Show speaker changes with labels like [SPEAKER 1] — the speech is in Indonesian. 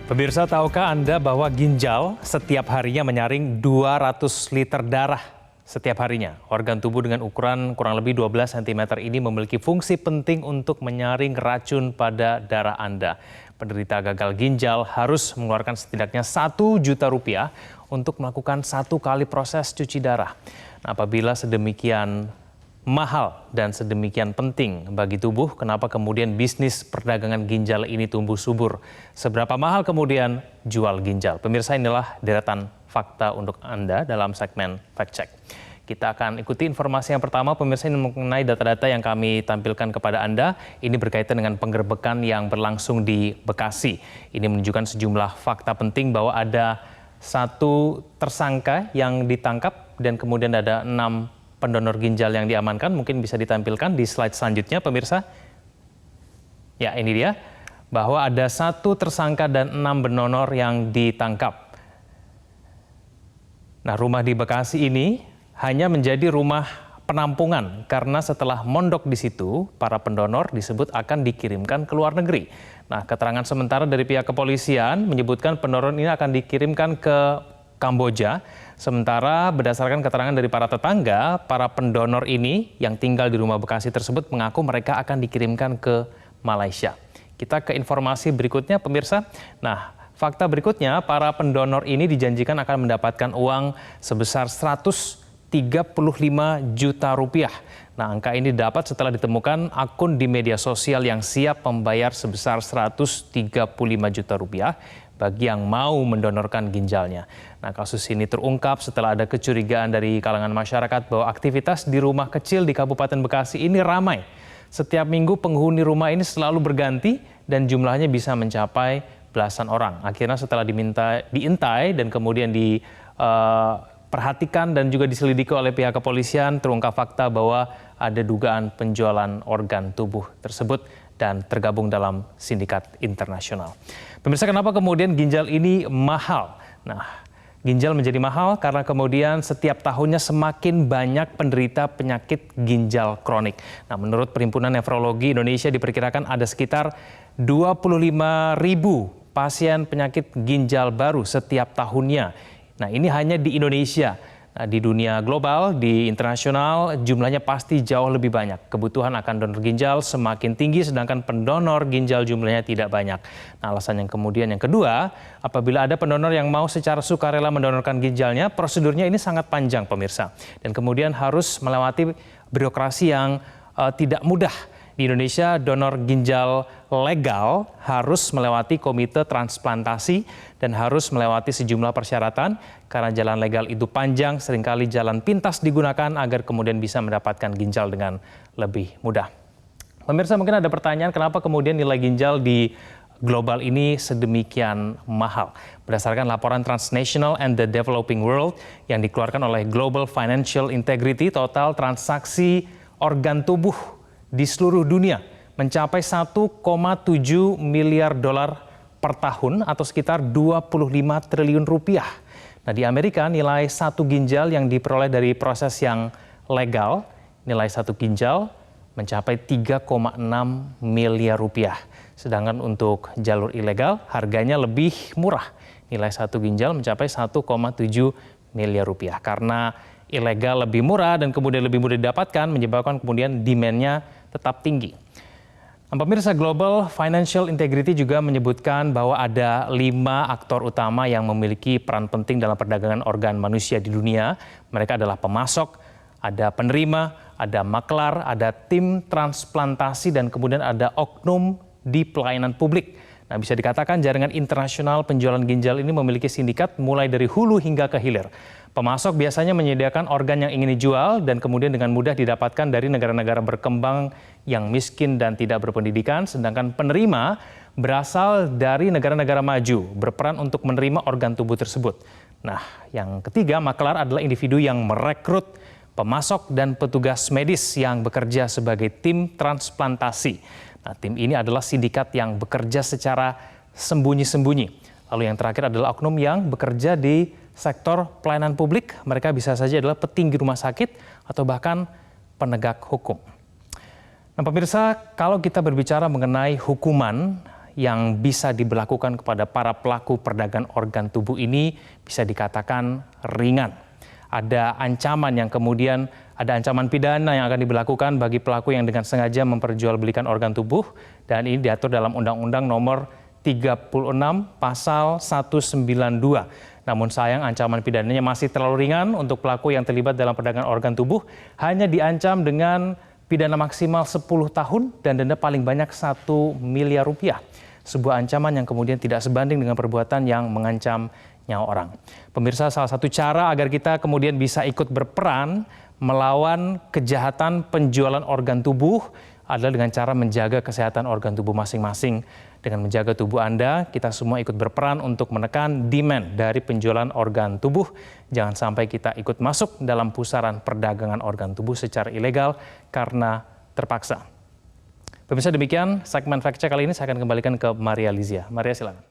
[SPEAKER 1] Pemirsa, tahukah Anda bahwa ginjal setiap harinya menyaring 200 liter darah setiap harinya? Organ tubuh dengan ukuran kurang lebih 12 cm ini memiliki fungsi penting untuk menyaring racun pada darah Anda. Penderita gagal ginjal harus mengeluarkan setidaknya 1 juta rupiah untuk melakukan 1 kali proses cuci darah. Nah, apabila sedemikian mahal dan sedemikian penting bagi tubuh, kenapa kemudian bisnis perdagangan ginjal ini tumbuh subur? Seberapa mahal kemudian jual ginjal? Pemirsa, inilah deretan fakta untuk Anda dalam segmen Fact Check. Kita akan ikuti informasi yang pertama, pemirsa, ini mengenai data-data yang kami tampilkan kepada Anda. Ini berkaitan dengan penggerbekan yang berlangsung di Bekasi. Ini menunjukkan sejumlah fakta penting bahwa ada 1 tersangka yang ditangkap dan kemudian ada 6 pendonor ginjal yang diamankan. Mungkin bisa ditampilkan di slide selanjutnya, pemirsa. Ya, ini dia, bahwa ada 1 tersangka dan 6 pendonor yang ditangkap. Nah, rumah di Bekasi ini hanya menjadi rumah penampungan karena setelah mondok di situ, para pendonor disebut akan dikirimkan ke luar negeri. Nah, keterangan sementara dari pihak kepolisian menyebutkan pendonor ini akan dikirimkan ke Kamboja. Sementara berdasarkan keterangan dari para tetangga, para pendonor ini yang tinggal di rumah Bekasi tersebut mengaku mereka akan dikirimkan ke Malaysia. Kita ke informasi berikutnya, pemirsa. Nah, fakta berikutnya, para pendonor ini dijanjikan akan mendapatkan uang sebesar 135 juta rupiah. Nah, angka ini dapat setelah ditemukan akun di media sosial yang siap membayar sebesar 135 juta rupiah bagi yang mau mendonorkan ginjalnya. Nah, kasus ini terungkap setelah ada kecurigaan dari kalangan masyarakat bahwa aktivitas di rumah kecil di Kabupaten Bekasi ini ramai. Setiap minggu penghuni rumah ini selalu berganti dan jumlahnya bisa mencapai belasan orang. Akhirnya setelah diintai dan kemudian diperhatikan dan juga diselidiki oleh pihak kepolisian, terungkap fakta bahwa ada dugaan penjualan organ tubuh tersebut dan tergabung dalam sindikat internasional. Pemirsa, kenapa kemudian ginjal ini mahal? Nah, ginjal menjadi mahal karena kemudian setiap tahunnya semakin banyak penderita penyakit ginjal kronik. Nah, menurut Perhimpunan Nefrologi Indonesia diperkirakan ada sekitar 25.000 pasien penyakit ginjal baru setiap tahunnya. Nah, ini hanya di Indonesia. Nah, di dunia global, di internasional, jumlahnya pasti jauh lebih banyak. Kebutuhan akan donor ginjal semakin tinggi, sedangkan pendonor ginjal jumlahnya tidak banyak. Nah, alasan yang kemudian yang kedua, apabila ada pendonor yang mau secara sukarela mendonorkan ginjalnya, prosedurnya ini sangat panjang, pemirsa. Dan kemudian harus melewati birokrasi yang tidak mudah. Di Indonesia, donor ginjal legal harus melewati komite transplantasi dan harus melewati sejumlah persyaratan. Karena jalan legal itu panjang, seringkali jalan pintas digunakan agar kemudian bisa mendapatkan ginjal dengan lebih mudah. Pemirsa, mungkin ada pertanyaan kenapa kemudian nilai ginjal di global ini sedemikian mahal. Berdasarkan laporan Transnational and the Developing World yang dikeluarkan oleh Global Financial Integrity, total transaksi organ tubuh di seluruh dunia mencapai 1,7 miliar dolar per tahun atau sekitar 25 triliun rupiah. Nah, di Amerika nilai 1 ginjal yang diperoleh dari proses yang legal, nilai 1 ginjal mencapai 3,6 miliar rupiah. Sedangkan untuk jalur ilegal harganya lebih murah. Nilai 1 ginjal mencapai 1,7 miliar rupiah. Karena ilegal lebih murah dan kemudian lebih mudah didapatkan menyebabkan kemudian demand-nya tetap tinggi. Nah, pemirsa, Global Financial Integrity juga menyebutkan bahwa ada 5 aktor utama yang memiliki peran penting dalam perdagangan organ manusia di dunia. Mereka adalah pemasok, ada penerima, ada maklar, ada tim transplantasi, dan kemudian ada oknum di pelayanan publik. Nah, bisa dikatakan jaringan internasional penjualan ginjal ini memiliki sindikat mulai dari hulu hingga ke hilir. Pemasok biasanya menyediakan organ yang ingin dijual dan kemudian dengan mudah didapatkan dari negara-negara berkembang yang miskin dan tidak berpendidikan, sedangkan penerima berasal dari negara-negara maju, berperan untuk menerima organ tubuh tersebut. Nah, yang ketiga, maklar adalah individu yang merekrut pemasok dan petugas medis yang bekerja sebagai tim transplantasi. Nah, tim ini adalah sindikat yang bekerja secara sembunyi-sembunyi. Lalu yang terakhir adalah oknum yang bekerja di sektor pelayanan publik. Mereka bisa saja adalah petinggi rumah sakit atau bahkan penegak hukum. Nah, pemirsa, kalau kita berbicara mengenai hukuman yang bisa diberlakukan kepada para pelaku perdagangan organ tubuh ini bisa dikatakan ringan. Ada ancaman yang kemudian ada ancaman pidana yang akan diberlakukan bagi pelaku yang dengan sengaja memperjualbelikan organ tubuh, dan ini diatur dalam Undang-Undang Nomor 36 Pasal 192. Namun sayang ancaman pidananya masih terlalu ringan untuk pelaku yang terlibat dalam perdagangan organ tubuh, hanya diancam dengan pidana maksimal 10 tahun dan denda paling banyak 1 miliar rupiah. Sebuah ancaman yang kemudian tidak sebanding dengan perbuatan yang mengancam nyawa orang. Pemirsa, salah satu cara agar kita kemudian bisa ikut berperan melawan kejahatan penjualan organ tubuh adalah dengan cara menjaga kesehatan organ tubuh masing-masing. Dengan menjaga tubuh Anda, kita semua ikut berperan untuk menekan demand dari penjualan organ tubuh. Jangan sampai kita ikut masuk dalam pusaran perdagangan organ tubuh secara ilegal karena terpaksa. Pemirsa, demikian segmen Fact Check kali ini. Saya akan kembalikan ke Maria Lizia. Maria, silakan.